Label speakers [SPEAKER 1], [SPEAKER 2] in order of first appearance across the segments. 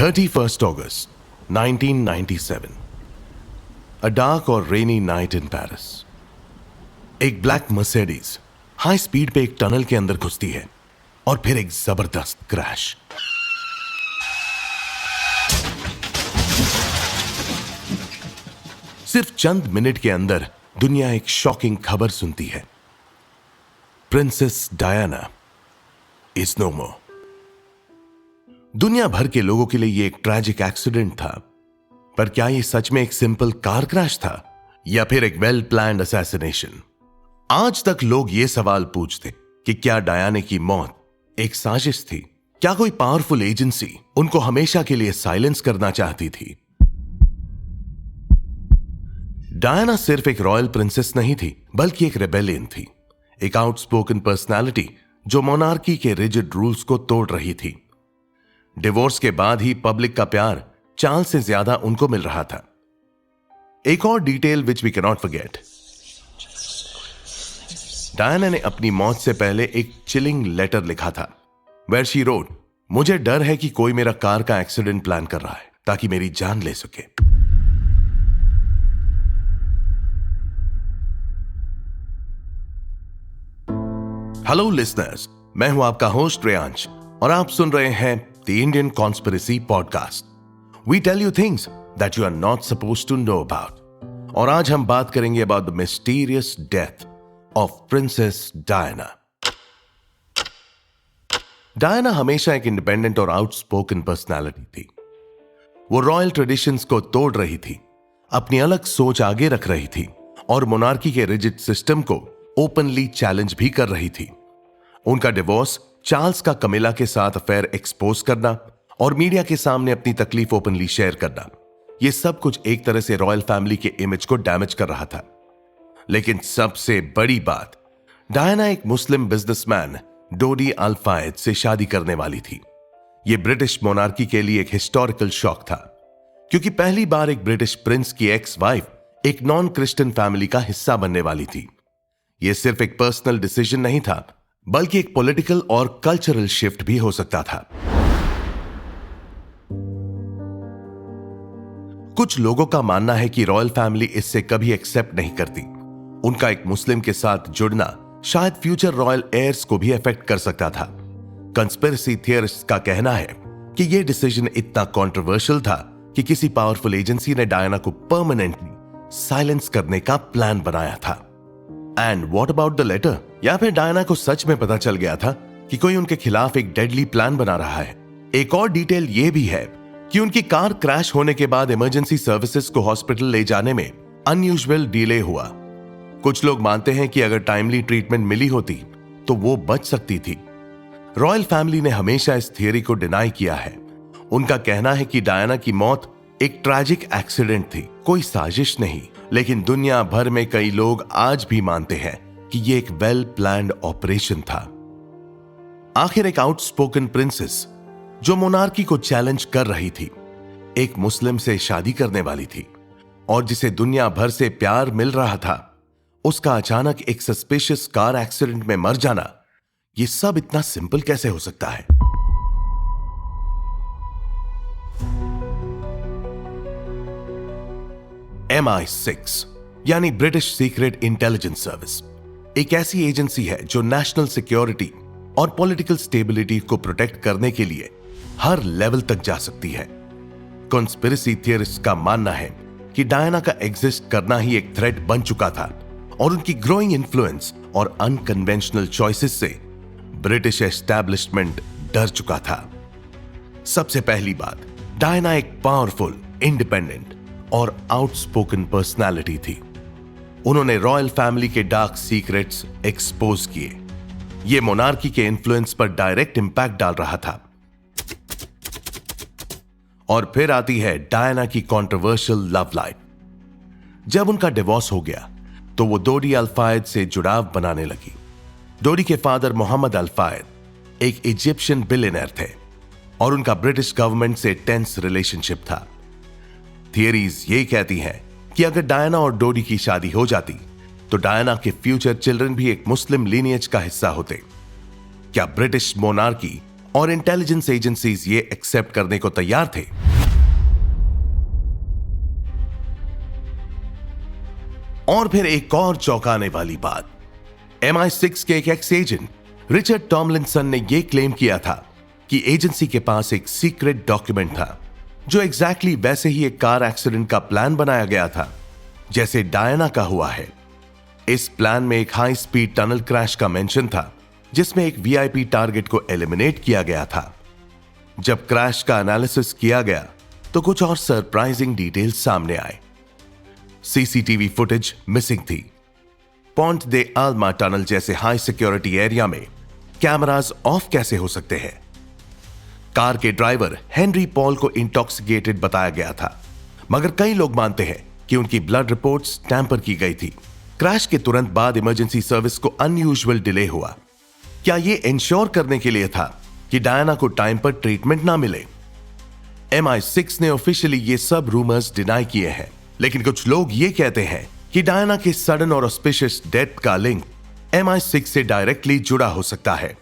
[SPEAKER 1] 31st August 1997. A dark or rainy night in Paris. एक black Mercedes high speed पे एक tunnel के अंदर घुसती है और फिर एक जबरदस्त क्रैश। सिर्फ चंद मिनट के अंदर दुनिया एक शॉकिंग खबर सुनती है। प्रिंसेस डायना इज नो मोर। दुनिया भर के लोगों के लिए यह एक ट्रैजिक एक्सीडेंट था, पर क्या यह सच में एक सिंपल कार क्रैश था या फिर एक वेल प्लान्ड असैसिनेशन? आज तक लोग ये सवाल पूछते कि क्या डायना की मौत एक साजिश थी? क्या कोई पावरफुल एजेंसी उनको हमेशा के लिए साइलेंस करना चाहती थी? डायना सिर्फ एक रॉयल प्रिंसेस नहीं थी, बल्कि एक रेबेलियन थी, एक आउटस्पोकन पर्सनालिटी जो मोनार्की के रिजिड रूल्स को तोड़ रही थी। डिवोर्स के बाद ही पब्लिक का प्यार चार्ल्स से ज्यादा उनको मिल रहा था। एक और detail which we can not forget, Diana ने अपनी मौत से पहले एक चिलिंग लेटर लिखा था, वेयर शी रोट, मुझे डर है कि कोई मेरा कार का एक्सीडेंट प्लान कर रहा है ताकि मेरी जान ले सके। हेलो लिसनर्स, मैं हूं आपका होस्ट रेयांश और आप सुन रहे हैं the Indian conspiracy podcast. We tell you things that you are not supposed to know about. और आज हम बात करेंगे about the mysterious death of princess Diana. Diana हमेशा एक इंडिपेंडेंट और आउटस्पोकन पर्सनालिटी थी। वो रॉयल ट्रेडिशंस को तोड़ रही थी, अपनी अलग सोच आगे रख रही थी और मोनार्की के रिजिड सिस्टम को ओपनली चैलेंज भी कर रही थी। उनका डिवोर्स, चार्ल्स का कमिला के साथ अफेयर एक्सपोज करना और मीडिया के सामने अपनी तकलीफ ओपनली शेयर करना, यह सब कुछ एक तरह से रॉयल फैमिली के इमेज को डैमेज कर रहा था। लेकिन सबसे बड़ी बात, डायना एक मुस्लिम बिजनेसमैन डोडी अल फायद से शादी करने वाली थी। यह ब्रिटिश मोनार्की के लिए एक हिस्टोरिकल शॉक था, क्योंकि पहली बार एक ब्रिटिश प्रिंस की एक्स वाइफ एक नॉन क्रिश्चियन फैमिली का हिस्सा बनने वाली थी। यह सिर्फ एक पर्सनल डिसीजन नहीं था, बल्कि एक पॉलिटिकल और कल्चरल शिफ्ट भी हो सकता था। कुछ लोगों का मानना है कि रॉयल फैमिली इससे कभी एक्सेप्ट नहीं करती। उनका एक मुस्लिम के साथ जुड़ना शायद फ्यूचर रॉयल एयर्स को भी अफेक्ट कर सकता था। कंस्पिरेसी थियरिस्ट्स का कहना है कि यह डिसीजन इतना कंट्रोवर्शियल था कि किसी पावरफुल एजेंसी ने डायना को परमानेंटली साइलेंस करने का प्लान बनाया था। And what about the letter? या फिर डायना को सच में पता चल गया था कि कोई उनके खिलाफ एक डेडली प्लान बना रहा है? एक और डिटेल यह भी है कि उनकी कार क्रैश होने के बाद इमरजेंसी सर्विसेज को हॉस्पिटल ले जाने में अनयूजुअल डिले हुआ। कुछ लोग मानते हैं कि अगर टाइमली ट्रीटमेंट मिली होती तो वो बच सकती थी। रॉयल फैमिली ने हमेशा इस थियरी को डिनाई किया है। उनका कहना है कि डायना की मौत एक ट्रैजिक एक्सीडेंट थी, कोई साजिश नहीं। लेकिन दुनिया भर में कई लोग आज भी मानते हैं कि यह एक वेल प्लान्ड ऑपरेशन था। आखिर एक आउटस्पोकन प्रिंसेस जो मोनार्की को चैलेंज कर रही थी, एक मुस्लिम से शादी करने वाली थी और जिसे दुनिया भर से प्यार मिल रहा था, उसका अचानक एक सस्पिशियस कार एक्सीडेंट में मर जाना, यह सब इतना सिंपल कैसे हो सकता है? MI6 यानी ब्रिटिश सीक्रेट इंटेलिजेंस सर्विस एक ऐसी एजेंसी है जो नेशनल सिक्योरिटी और पॉलिटिकल स्टेबिलिटी को प्रोटेक्ट करने के लिए हर लेवल तक जा सकती है। कॉन्स्पिरेसी थियरिस्ट का मानना है कि डायना का एग्जिस्ट करना ही एक थ्रेट बन चुका था और उनकी ग्रोइंग इन्फ्लुएंस और अनकन्वेंशनल चॉइसेस से ब्रिटिश एस्टैब्लिशमेंट डर चुका था। सबसे पहली बात, डायना एक पावरफुल, इंडिपेंडेंट और आउटस्पोकन पर्सनालिटी थी। उन्होंने रॉयल फैमिली के डार्क सीक्रेट्स एक्सपोज किए। यह मोनार्की के इन्फ्लुएंस पर डायरेक्ट इंपैक्ट डाल रहा था। और फिर आती है डायना की कंट्रोवर्शियल लव लाइफ। जब उनका डिवोर्स हो गया तो वो डोडी अल फायद से जुड़ाव बनाने लगी। डोडी के फादर मोहम्मद अल फायद एक इजिप्शियन बिलियनर थे और उनका ब्रिटिश गवर्नमेंट से टेंस रिलेशनशिप था। थियरीज ये कहती हैं कि अगर डायना और डोडी की शादी हो जाती तो डायना के फ्यूचर चिल्ड्रन भी एक मुस्लिम लीनिएज का हिस्सा होते। क्या ब्रिटिश मोनार्की और इंटेलिजेंस एजेंसीज ये एक्सेप्ट करने को तैयार थे। और फिर एक और चौंकाने वाली बात, MI6 के एक एक्स एजेंट रिचर्ड टॉमलिंसन ने यह क्लेम किया था कि एजेंसी के पास एक सीक्रेट डॉक्यूमेंट था जो एग्जैक्टली वैसे ही एक कार एक्सीडेंट का प्लान बनाया गया था जैसे डायना का हुआ है। इस प्लान में एक हाई स्पीड टनल क्रैश का मेंशन था जिसमें एक वीआईपी टारगेट को एलिमिनेट किया गया था। जब क्रैश का एनालिसिस किया गया तो कुछ और सरप्राइजिंग डिटेल्स सामने आए। सीसीटीवी फुटेज मिसिंग थी। पॉन्ट दे आल्मा टनल जैसे हाई सिक्योरिटी एरिया में कैमरास ऑफ कैसे हो सकते हैं? कार के ड्राइवर हेनरी पॉल को इंटॉक्सिकेटेड बताया गया था, मगर कई लोग मानते हैं कि उनकी ब्लड रिपोर्ट्स टैंपर की गई थी। क्रैश के तुरंत बाद इमरजेंसी सर्विस को अनयूजुअल डिले हुआ। क्या यह इंश्योर करने के लिए था कि डायना को टाइम पर ट्रीटमेंट ना मिले? MI6 ने ऑफिशियली ये सब रूमर्स डिनाई किए हैं, लेकिन कुछ लोग ये कहते हैं कि डायना के सडन और ऑस्पिशियस डेथ का लिंक MI6 से डायरेक्टली जुड़ा हो सकता है।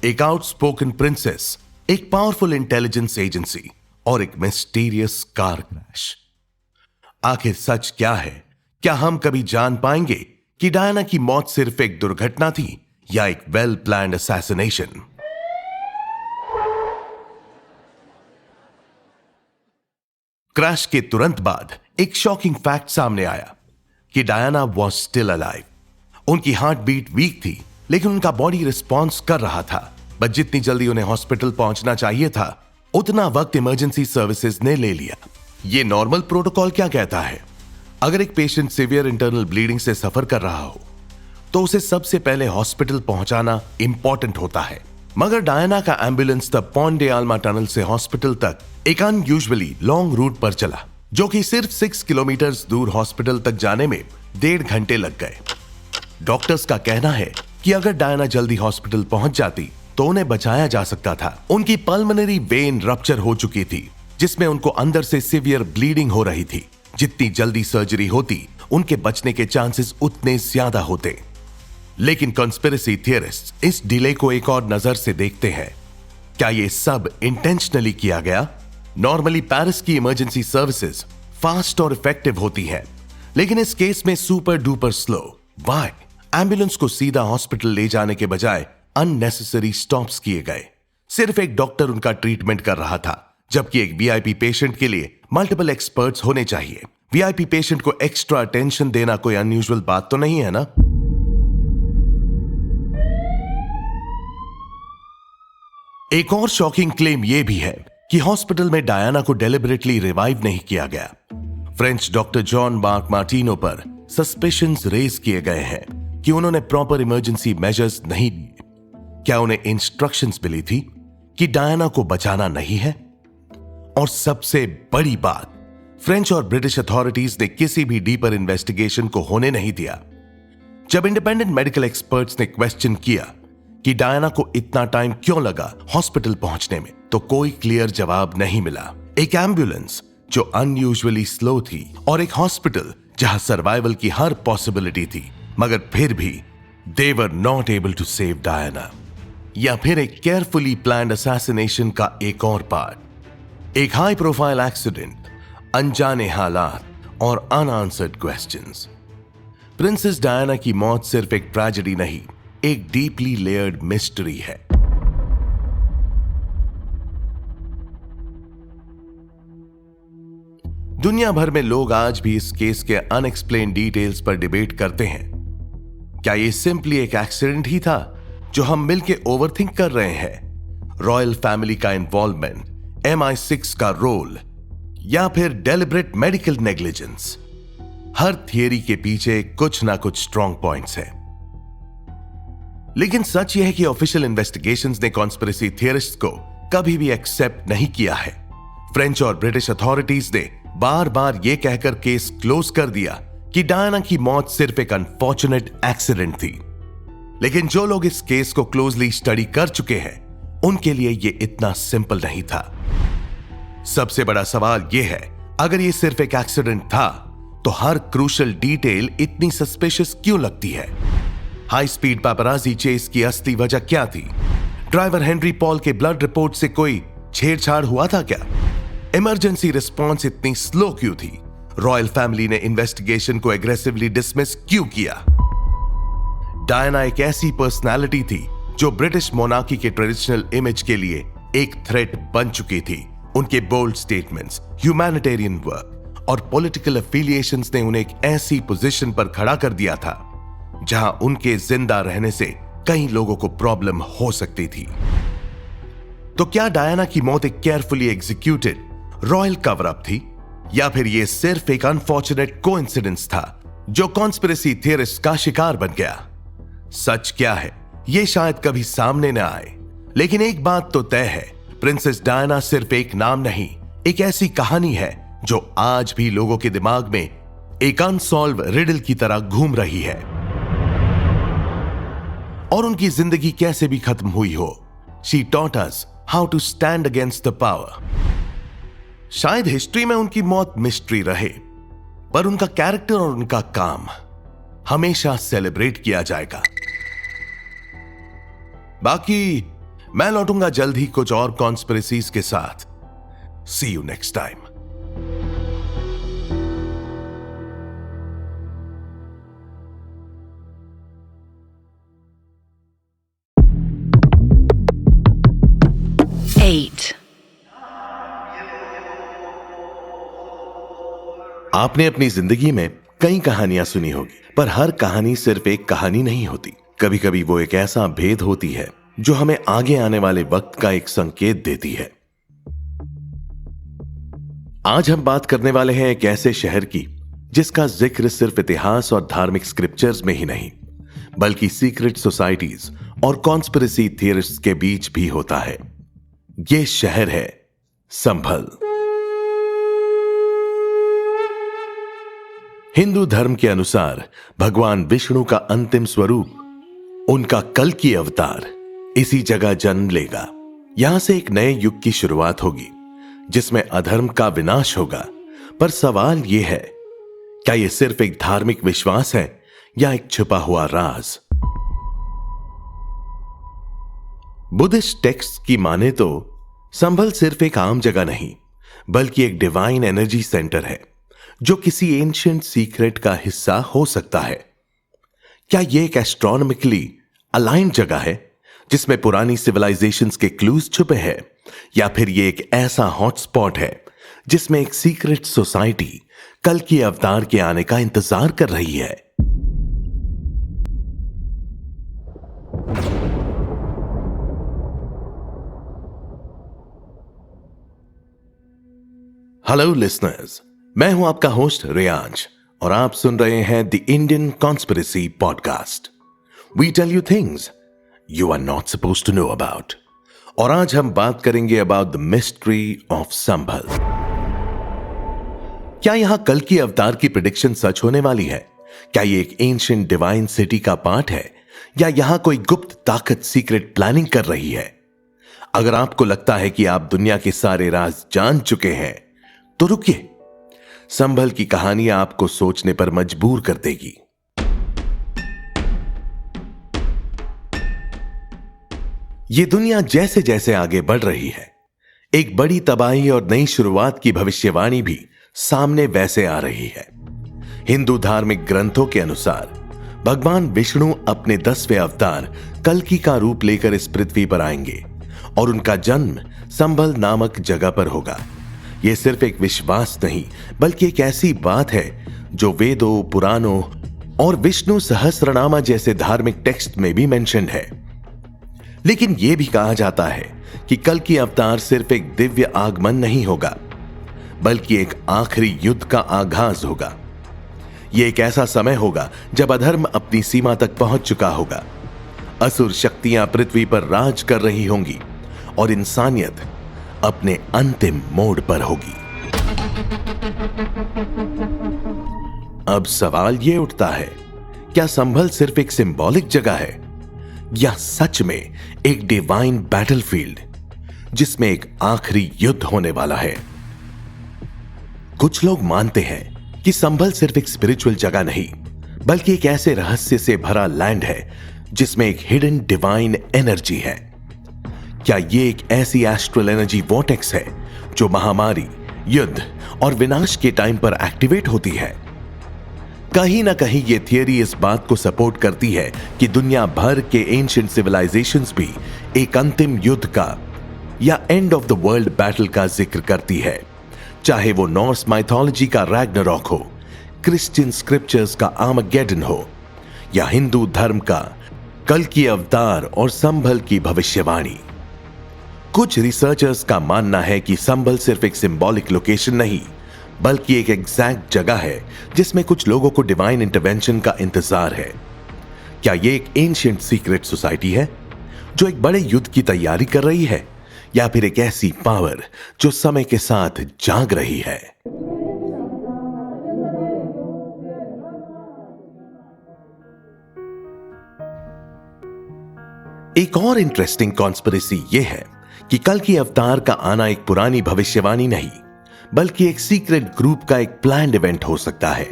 [SPEAKER 1] एक आउटस्पोकन प्रिंसेस, एक पावरफुल इंटेलिजेंस एजेंसी और एक मिस्टीरियस कार क्रैश। आखिर सच क्या है? क्या हम कभी जान पाएंगे कि डायना की मौत सिर्फ एक दुर्घटना थी या एक वेल प्लान्ड असैसिनेशन? क्रैश के तुरंत बाद एक शॉकिंग फैक्ट सामने आया कि डायना वॉज स्टिल अलाइव। उनकी हार्ट बीट वीक थी, लेकिन उनका बॉडी रिस्पॉन्स कर रहा था। बस जितनी जल्दी उन्हें हॉस्पिटल पहुंचना चाहिए था, उतना वक्त इमरजेंसी सर्विसेज ने ले लिया। यह नॉर्मल प्रोटोकॉल क्या कहता है? अगर एक पेशेंट सीवियर इंटरनल ब्लीडिंग से सफर कर रहा हो तो उसे सबसे पहले हॉस्पिटल पहुंचाना इंपॉर्टेंट होता है। मगर डायना का एम्बुलेंस तब पॉन्ट दे आल्मा टनल से हॉस्पिटल तक एक अनयूजुअली लॉन्ग रूट पर चला, जो कि सिर्फ 6 किलोमीटर दूर हॉस्पिटल तक जाने में 1.5 घंटे लग गए। डॉक्टर्स का कहना है कि अगर डायना जल्दी हॉस्पिटल पहुंच जाती तो उन्हें बचाया जा सकता था। उनकी पल्मोनरी वेन रप्चर हो चुकी थी, जिसमें उनको अंदर से सीवियर ब्लीडिंग हो रही थी। जितनी जल्दी सर्जरी होती, उनके बचने के चांसेस उतने ज्यादा होते। लेकिन कॉन्स्पिरेसी थियरिस्ट्स इस डिले को एक और नजर से देखते हैं। क्या यह सब इंटेंशनली किया गया? नॉर्मली पेरिस की इमरजेंसी सर्विसेज फास्ट और इफेक्टिव होती है, लेकिन इस केस में super duper slow. Why? Ambulance को सीधा हॉस्पिटल ले जाने के बजाय अननेसेसरी स्टॉप्स किए गए। सिर्फ एक डॉक्टर उनका ट्रीटमेंट कर रहा था, जबकि एक वीआईपी पेशेंट के लिए मल्टीपल एक्सपर्ट्स होने चाहिए। वीआईपी पेशेंट को एक्स्ट्रा अटेंशन देना कोई अनयूजुअल बात तो नहीं है ना? एक और शॉकिंग क्लेम यह भी है कि हॉस्पिटल में डायना को डेलिबरेटली रिवाइव नहीं किया गया। French doctor John mark Martino पर सस्पिशंस रेज किए गए हैं कि उन्होंने प्रॉपर इमरजेंसी मेजर्स नहीं लिए। क्या उन्हें इंस्ट्रक्शंस मिली थी कि डायना को बचाना नहीं है? और सबसे बड़ी बात, फ्रेंच और ब्रिटिश अथॉरिटीज ने किसी भी डीपर इन्वेस्टिगेशन को होने नहीं दिया। जब इंडिपेंडेंट मेडिकल एक्सपर्ट्स ने क्वेश्चन किया कि डायना को इतना टाइम क्यों लगा हॉस्पिटल पहुंचने में, तो कोई क्लियर जवाब नहीं मिला। एक एम्बुलेंस जो अनयूजुअली स्लो थी और एक हॉस्पिटल जहां सर्वाइवल की हर पॉसिबिलिटी थी, मगर फिर भी they were not able to save Diana. या फिर एक केयरफुली प्लान्ड असैसिनेशन का एक और पार्ट, एक हाई प्रोफाइल एक्सीडेंट, अनजाने हालात और अनआंसर्ड क्वेश्चंस। प्रिंसेस डायना की मौत सिर्फ एक ट्रेजेडी नहीं, एक डीपली लेयर्ड मिस्ट्री है। दुनिया भर में लोग आज भी इस केस के अनएक्सप्लेन डिटेल्स पर डिबेट करते हैं। क्या यह सिंपली एक एक्सीडेंट ही था जो हम मिलके ओवरथिंक कर रहे हैं? रॉयल फैमिली का इन्वॉल्वमेंट, MI6 का रोल, या फिर डेलिब्रेट मेडिकल नेग्लिजेंस? हर थियरी के पीछे कुछ ना कुछ स्ट्रॉन्ग पॉइंट्स हैं। लेकिन सच यह है कि ऑफिशियल इन्वेस्टिगेशंस ने कॉन्स्पिरेसी थियरिस्ट्स को कभी भी एक्सेप्ट नहीं किया है। फ्रेंच और ब्रिटिश अथॉरिटीज ने बार बार यह कहकर केस क्लोज कर दिया कि डायना की मौत सिर्फ एक अनफॉर्चुनेट एक्सीडेंट थी। लेकिन जो लोग इस केस को क्लोजली स्टडी कर चुके हैं, उनके लिए यह इतना सिंपल नहीं था। सबसे बड़ा सवाल यह है, अगर यह सिर्फ एक एक्सीडेंट था तो हर क्रूशियल डिटेल इतनी सस्पिशियस क्यों लगती है? हाई स्पीड पापराजी चेस की असली वजह क्या थी? ड्राइवर हेनरी पॉल के ब्लड रिपोर्ट से कोई छेड़छाड़ हुआ था क्या? इमरजेंसी रिस्पॉन्स इतनी स्लो क्यों थी? रॉयल फैमिली ने इन्वेस्टिगेशन को एग्रेसिवली डिसमिस क्यों किया? डायना एक ऐसी पर्सनालिटी थी जो ब्रिटिश मोनार्की के ट्रेडिशनल इमेज के लिए एक थ्रेट बन चुकी थी। उनके बोल्ड स्टेटमेंट्स, ह्यूमैनिटेरियन वर्क और पॉलिटिकल एफिलिएशंस ने उन्हें एक ऐसी पोजीशन पर खड़ा कर दिया था जहां उनके जिंदा रहने से कई लोगों को प्रॉब्लम हो सकती थी। तो क्या डायना की मौत एक carefully executed royal cover up थी, या फिर यह सिर्फ एक अनफॉर्चुनेट कोइंसिडेंस था जो कॉन्स्पिरेसी थियरिस्ट का शिकार बन गया? सच क्या है यह शायद कभी सामने न आए, लेकिन एक बात तो तय है, प्रिंसेस डायना सिर्फ एक नाम नहीं, एक ऐसी कहानी है जो आज भी लोगों के दिमाग में एक अनसॉल्व रिडल की तरह घूम रही है। और उनकी जिंदगी कैसे भी खत्म हुई हो, she taught us how to stand against the power. शायद हिस्ट्री में उनकी मौत मिस्ट्री रहे, पर उनका कैरेक्टर और उनका काम हमेशा सेलिब्रेट किया जाएगा। बाकी मैं लौटूंगा जल्द ही कुछ और कॉन्स्पिरेसीज के साथ। सी यू नेक्स्ट टाइम। आपने अपनी जिंदगी में कई कहानियां सुनी होगी, पर हर कहानी सिर्फ एक कहानी नहीं होती। कभी कभी वो एक ऐसा भेद होती है जो हमें आगे आने वाले वक्त का एक संकेत देती है। आज हम बात करने वाले हैं एक ऐसे शहर की जिसका जिक्र सिर्फ इतिहास और धार्मिक स्क्रिप्चर्स में ही नहीं, बल्कि सीक्रेट सोसाइटीज और कॉन्स्पिरेसी थियरिस्ट्स के बीच भी होता है। यह शहर है संभल। हिंदू धर्म के अनुसार भगवान विष्णु का अंतिम स्वरूप, उनका कल्कि अवतार इसी जगह जन्म लेगा। यहां से एक नए युग की शुरुआत होगी जिसमें अधर्म का विनाश होगा। पर सवाल यह है, क्या यह सिर्फ एक धार्मिक विश्वास है या एक छुपा हुआ राज? बुद्धिस्ट टेक्स्ट की माने तो संभल सिर्फ एक आम जगह नहीं, बल्कि एक डिवाइन एनर्जी सेंटर है जो किसी एंशिएंट सीक्रेट का हिस्सा हो सकता है। क्या यह एक एस्ट्रोनॉमिकली अलाइंड जगह है जिसमें पुरानी सिविलाइजेशंस के क्लूज छुपे हैं, या फिर यह एक ऐसा हॉटस्पॉट है जिसमें एक सीक्रेट सोसाइटी कल के अवतार के आने का इंतजार कर रही है? हेलो लिसनर्स, मैं हूं आपका होस्ट रियांश और आप सुन रहे हैं the Indian conspiracy podcast. We tell you things you are not supposed to know about. और आज हम बात करेंगे about the mystery of Sambhal. क्या यहां कल की अवतार की प्रेडिक्शन सच होने वाली है? क्या यह एक एंशिएंट डिवाइन सिटी का पार्ट है, या यहां कोई गुप्त ताकत सीक्रेट प्लानिंग कर रही है? अगर आपको लगता है कि आप दुनिया के सारे राज जान चुके हैं तो रुकिए, संभल की कहानी आपको सोचने पर मजबूर कर देगी। यह दुनिया जैसे जैसे आगे बढ़ रही है, एक बड़ी तबाही और नई शुरुआत की भविष्यवाणी भी सामने वैसे आ रही है। हिंदू धार्मिक ग्रंथों के अनुसार भगवान विष्णु अपने 10वें अवतार कल्कि का रूप लेकर इस पृथ्वी पर आएंगे और उनका जन्म संभल नामक जगह पर होगा। यह सिर्फ एक विश्वास नहीं, बल्कि एक ऐसी बात है जो वेदों, पुराणों और विष्णु सहस्रनामा जैसे धार्मिक टेक्स्ट में भी मेंशन्ड है। लेकिन यह भी कहा जाता है कि कल्कि अवतार सिर्फ एक दिव्य आगमन नहीं होगा, बल्कि एक आखिरी युद्ध का आगाज होगा। यह एक ऐसा समय होगा जब अधर्म अपनी सीमा तक पहुंच चुका होगा, असुर शक्तियां पृथ्वी पर राज कर रही होंगी और इंसानियत अपने अंतिम मोड़ पर होगी। अब सवाल यह उठता है, क्या संभल सिर्फ एक सिंबॉलिक जगह है या सच में एक डिवाइन बैटलफील्ड जिसमें एक आखिरी युद्ध होने वाला है? कुछ लोग मानते हैं कि संभल सिर्फ एक स्पिरिचुअल जगह नहीं, बल्कि एक ऐसे रहस्य से भरा लैंड है जिसमें एक हिडन डिवाइन एनर्जी है। क्या ये एक ऐसी एस्ट्रल एनर्जी वॉर्टेक्स है जो महामारी, युद्ध और विनाश के टाइम पर एक्टिवेट होती है? कहीं ना कहीं ये थियरी इस बात को सपोर्ट करती है कि दुनिया भर के एंशिएंट सिविलाइजेशंस भी एक अंतिम युद्ध का या end of the world battle का जिक्र करती है, चाहे वो नॉर्स माइथोलॉजी का रैग्नारॉक हो, क्रिश्चियन स्क्रिप्चर्स का आर्मगेडन हो, या हिंदू धर्म का कल की अवतार और संभल की भविष्यवाणी। कुछ रिसर्चर्स का मानना है कि संभल सिर्फ एक सिंबॉलिक लोकेशन नहीं, बल्कि एक एग्जैक्ट जगह है जिसमें कुछ लोगों को डिवाइन इंटरवेंशन का इंतजार है। क्या यह एक एंशिएंट सीक्रेट सोसाइटी है जो एक बड़े युद्ध की तैयारी कर रही है, या फिर एक ऐसी पावर जो समय के साथ जाग रही है? एक और इंटरेस्टिंग कॉन्स्पिरेसी यह है कि कल की अवतार का आना एक पुरानी भविष्यवाणी नहीं, बल्कि एक सीक्रेट ग्रुप का एक प्लान्ड इवेंट हो सकता है।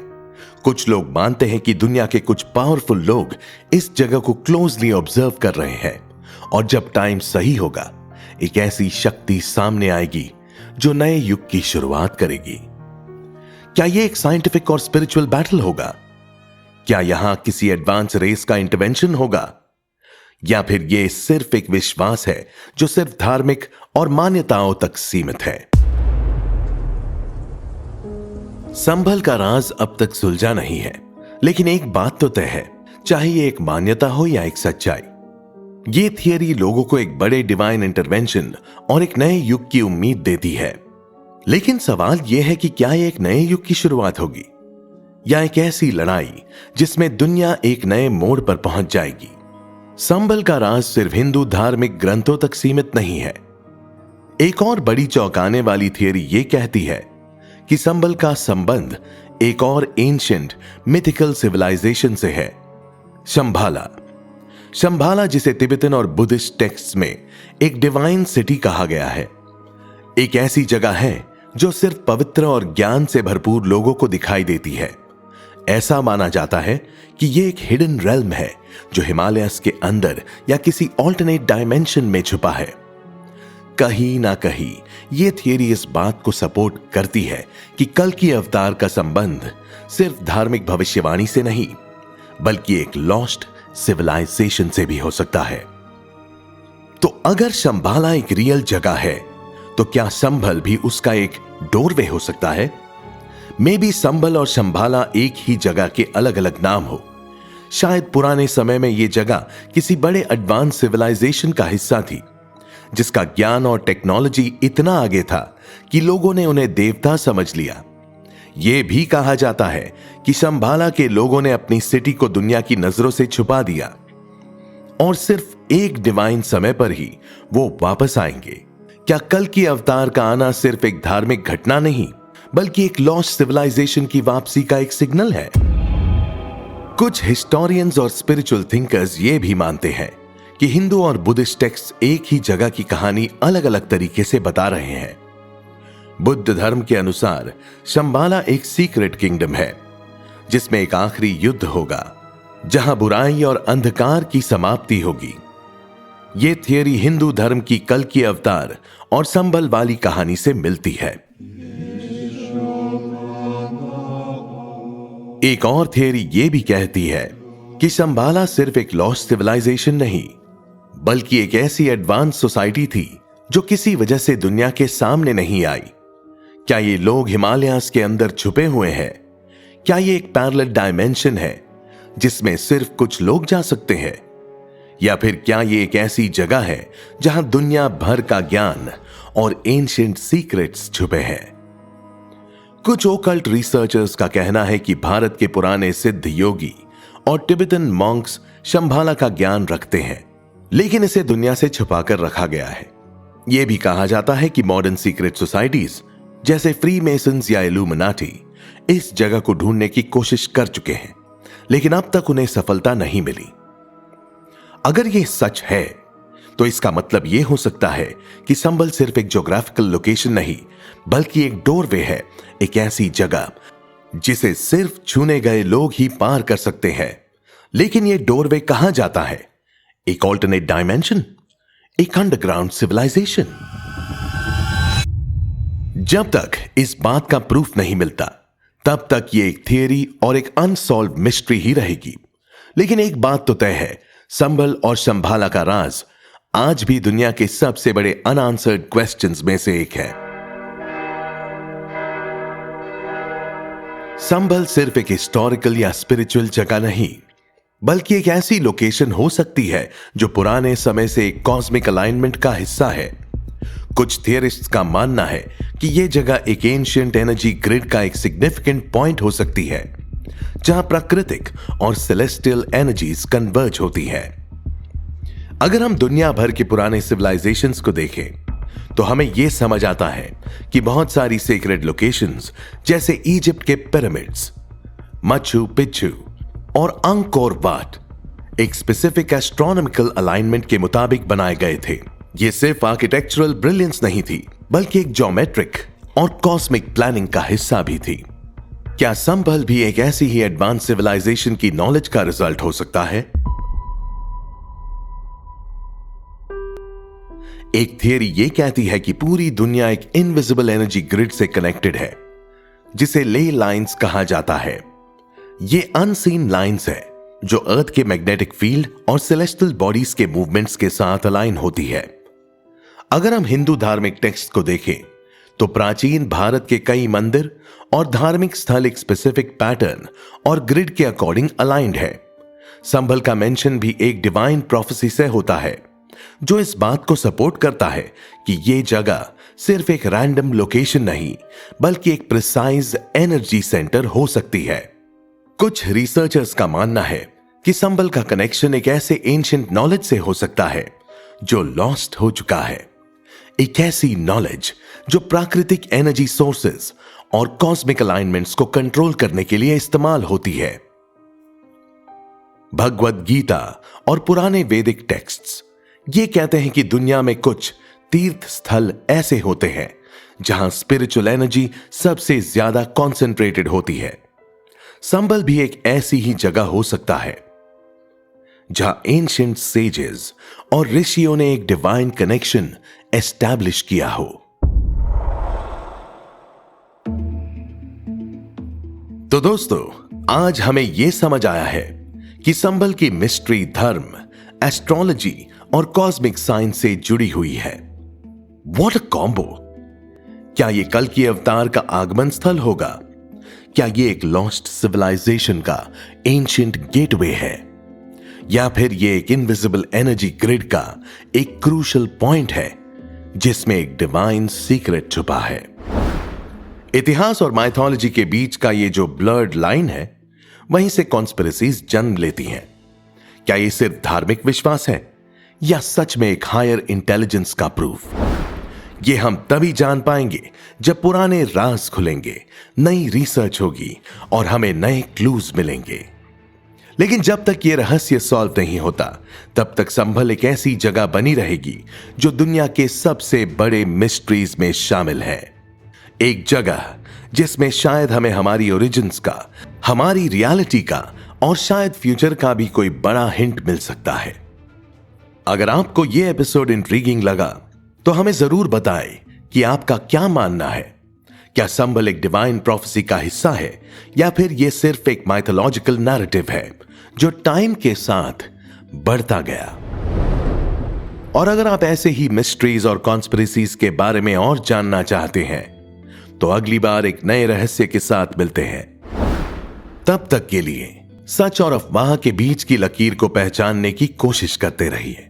[SPEAKER 1] कुछ लोग मानते हैं कि दुनिया के कुछ पावरफुल लोग इस जगह को क्लोजली ऑब्जर्व कर रहे हैं, और जब टाइम सही होगा एक ऐसी शक्ति सामने आएगी जो नए युग की शुरुआत करेगी। क्या यह एक साइंटिफिक और स्पिरिचुअल बैटल होगा? क्या यहां किसी एडवांस रेस का इंटरवेंशन होगा, या फिर यह सिर्फ एक विश्वास है जो सिर्फ धार्मिक और मान्यताओं तक सीमित है? संभल का राज अब तक सुलझा नहीं है, लेकिन एक बात तो तय है, चाहे ये एक मान्यता हो या एक सच्चाई, ये थियरी लोगों को एक बड़े डिवाइन इंटरवेंशन और एक नए युग की उम्मीद देती है। लेकिन सवाल यह है कि क्या यह एक नए युग की शुरुआत होगी, या एक ऐसी लड़ाई जिसमें दुनिया एक नए मोड़ पर पहुंच जाएगी? संभल का राज सिर्फ हिंदू धार्मिक ग्रंथों तक सीमित नहीं है। एक और बड़ी चौंकाने वाली थियरी यह कहती है कि संभल का संबंध एक और एंशिएंट मिथिकल सिविलाइजेशन से है, शंभाला। शंभाला, जिसे तिब्बतन और बुद्धिस्ट टेक्स्ट में एक डिवाइन सिटी कहा गया है, एक ऐसी जगह है जो सिर्फ पवित्र और ज्ञान से भरपूर लोगों को दिखाई देती है। ऐसा माना जाता है कि यह एक हिडन रेल्म है जो हिमालयस के अंदर या किसी ऑल्टरनेट डायमेंशन में छुपा है। कहीं ना कहीं यह थियरी इस बात को सपोर्ट करती है कि कल की अवतार का संबंध सिर्फ धार्मिक भविष्यवाणी से नहीं, बल्कि एक लॉस्ट सिविलाइजेशन से भी हो सकता है। तो अगर शंभाला एक रियल जगह है, तो क्या संभल भी उसका एक डोरवे हो सकता है? मे बी संभल और शंभाला एक ही जगह के अलग अलग नाम हो। शायद पुराने समय में यह जगह किसी बड़े एडवांस सिविलाइजेशन का हिस्सा थी, जिसका ज्ञान और टेक्नोलॉजी इतना आगे था कि लोगों ने उन्हें देवता समझ लिया। यह भी कहा जाता है कि शंभाला के लोगों ने अपनी सिटी को दुनिया की नजरों से छुपा दिया और सिर्फ एक डिवाइन समय पर ही वो वापस आएंगे। क्या कल की अवतार का आना सिर्फ एक धार्मिक घटना नहीं, बल्कि एक लॉस्ट सिविलाइजेशन की वापसी का एक सिग्नल है? कुछ हिस्टोरियंस और स्पिरिचुअल थिंकर्स ये भी मानते हैं कि हिंदू और बुद्धिस्ट टेक्स्ट एक ही जगह की कहानी अलग अलग तरीके से बता रहे हैं। बुद्ध धर्म के अनुसार शंभाला एक सीक्रेट किंगडम है जिसमें एक आखिरी युद्ध होगा, जहां बुराई और अंधकार की समाप्ति होगी। यह थियरी हिंदू धर्म की कल की अवतार और संभल वाली कहानी से मिलती है। एक और थियरी यह भी कहती है कि शंभाला सिर्फ एक लॉस्ट सिविलाइजेशन नहीं, बल्कि एक ऐसी एडवांस सोसाइटी थी जो किसी वजह से दुनिया के सामने नहीं आई। क्या ये लोग हिमालयास के अंदर छुपे हुए हैं? क्या ये एक पैरेलल डायमेंशन है जिसमें सिर्फ कुछ लोग जा सकते हैं? या फिर क्या ये एक ऐसी जगह है जहां दुनिया भर का ज्ञान और एंशिएंट सीक्रेट्स छुपे हैं? कुछ ओकल्ट रिसर्चर्स का कहना है कि भारत के पुराने सिद्ध योगी और तिब्बतन मॉन्क्स शंभाला का ज्ञान रखते हैं, लेकिन इसे दुनिया से छुपाकर रखा गया है। यह भी कहा जाता है कि मॉडर्न सीक्रेट सोसाइटीज जैसे फ्री मेसन्स या इल्यूमिनाटी इस जगह को ढूंढने की कोशिश कर चुके हैं, लेकिन अब तक उन्हें सफलता नहीं मिली। अगर यह सच है तो इसका मतलब यह हो सकता है कि संभल सिर्फ एक ज्योग्राफिकल लोकेशन नहीं, बल्कि एक डोरवे है, एक ऐसी जगह जिसे सिर्फ छूने गए लोग ही पार कर सकते हैं। लेकिन यह डोरवे कहां जाता है? एक ऑल्टरनेट डायमेंशन, एक अंडरग्राउंड सिविलाइजेशन? जब तक इस बात का प्रूफ नहीं मिलता तब तक ये एक थियरी और एक अनसॉल्व मिस्ट्री ही रहेगी। लेकिन एक बात तो तय है, संभल और शंभाला का राज आज भी दुनिया के सबसे बड़े अनआंसर्ड क्वेश्चंस में से एक है। संभल सिर्फ एक हिस्टोरिकल या स्पिरिचुअल जगह नहीं, बल्कि एक ऐसी लोकेशन हो सकती है जो पुराने समय से एक कॉस्मिक अलाइनमेंट का हिस्सा है। कुछ थियरिस्ट्स का मानना है कि यह जगह एक एंशिएंट एनर्जी ग्रिड का एक सिग्निफिकेंट पॉइंट हो सकती है, जहां प्राकृतिक और सेलेस्टियल एनर्जीज कन्वर्ज होती है। अगर हम दुनिया भर के पुराने सिविलाइजेशंस को देखें तो हमें यह समझ आता है कि बहुत सारी सीक्रेट लोकेशंस जैसे इजिप्ट के पिरामिड्स, माचू पिच्चू और अंकोर वाट एक स्पेसिफिक एस्ट्रोनॉमिकल अलाइनमेंट के मुताबिक बनाए गए थे। ये सिर्फ आर्किटेक्चरल ब्रिलियंस नहीं थी, बल्कि एक ज्योमेट्रिक और कॉस्मिक प्लानिंग का हिस्सा भी थी। क्या संभल भी एक ऐसी ही एडवांस सिविलाइजेशन की नॉलेज का रिजल्ट हो सकता है? एक थियरी यह कहती है कि पूरी दुनिया एक इनविजिबल एनर्जी ग्रिड से कनेक्टेड है, जिसे ले लाइंस कहा जाता है। ये अनसीन लाइंस है जो अर्थ के मैग्नेटिक फील्ड और सेलेस्टियल बॉडीज के मूवमेंट्स के साथ अलाइन होती है। अगर हम हिंदू धार्मिक टेक्स्ट को देखें तो प्राचीन भारत के कई मंदिर और धार्मिक स्थल एक स्पेसिफिक पैटर्न और ग्रिड के अकॉर्डिंग अलाइंड है। संभल का मेंशन भी एक डिवाइन प्रोफेसी से होता है, जो इस बात को सपोर्ट करता है कि यह जगह सिर्फ एक रैंडम लोकेशन नहीं, बल्कि एक प्रिसाइज एनर्जी सेंटर हो सकती है। कुछ रिसर्चर्स का मानना है कि संभल का कनेक्शन एक ऐसे एंशिएंट नॉलेज से हो सकता है जो लॉस्ट हो चुका है। एक ऐसी नॉलेज जो प्राकृतिक एनर्जी सोर्सेस और कॉस्मिक अलाइनमेंट्स को कंट्रोल करने के लिए इस्तेमाल होती है। भगवद गीता और पुराने वैदिक टेक्स्ट्स ये कहते हैं कि दुनिया में कुछ तीर्थ स्थल ऐसे होते हैं जहां स्पिरिचुअल एनर्जी सबसे ज्यादा कॉन्सेंट्रेटेड होती है। संभल भी एक ऐसी ही जगह हो सकता है जहां एंशिएंट सेजेस और ऋषियों ने एक डिवाइन कनेक्शन एस्टैब्लिश किया हो। तो दोस्तों, आज हमें यह समझ आया है कि संभल की मिस्ट्री धर्म, एस्ट्रोलॉजी और कॉस्मिक साइंस से जुड़ी हुई है। What a combo! क्या यह कल की अवतार का आगमन स्थल होगा? क्या यह एक लॉस्ट सिविलाइजेशन का एंशिएंट गेटवे है, या फिर यह एक इनविजिबल एनर्जी ग्रिड का एक क्रूशियल पॉइंट है जिसमें एक डिवाइन सीक्रेट छुपा है? इतिहास और माइथोलॉजी के बीच का यह जो ब्लर्ड लाइन है, वहीं से कॉन्स्पिरेसीज जन्म लेती हैं। क्या यह सिर्फ धार्मिक विश्वास है या सच में एक हायर इंटेलिजेंस का प्रूफ? ये हम तभी जान पाएंगे जब पुराने राज खुलेंगे, नई रिसर्च होगी और हमें नए क्लूज मिलेंगे। लेकिन जब तक ये रहस्य सॉल्व नहीं होता, तब तक संभल एक ऐसी जगह बनी रहेगी जो दुनिया के सबसे बड़े मिस्ट्रीज में शामिल है। एक जगह जिसमें शायद हमें हमारी ओरिजिन्स का, हमारी रियलिटी का और शायद फ्यूचर का भी कोई बड़ा हिंट मिल सकता है। अगर आपको यह एपिसोड इंट्रीगिंग लगा तो हमें जरूर बताएं कि आपका क्या मानना है। क्या संभल एक डिवाइन प्रोफेसी का हिस्सा है या फिर यह सिर्फ एक माइथोलॉजिकल नैरेटिव है जो टाइम के साथ बढ़ता गया? और अगर आप ऐसे ही मिस्ट्रीज और कॉन्स्पिरेसीज के बारे में और जानना चाहते हैं तो अगली बार एक नए रहस्य के साथ मिलते हैं। तब तक के लिए सच और अफवाह के बीच की लकीर को पहचानने की कोशिश करते रहिए।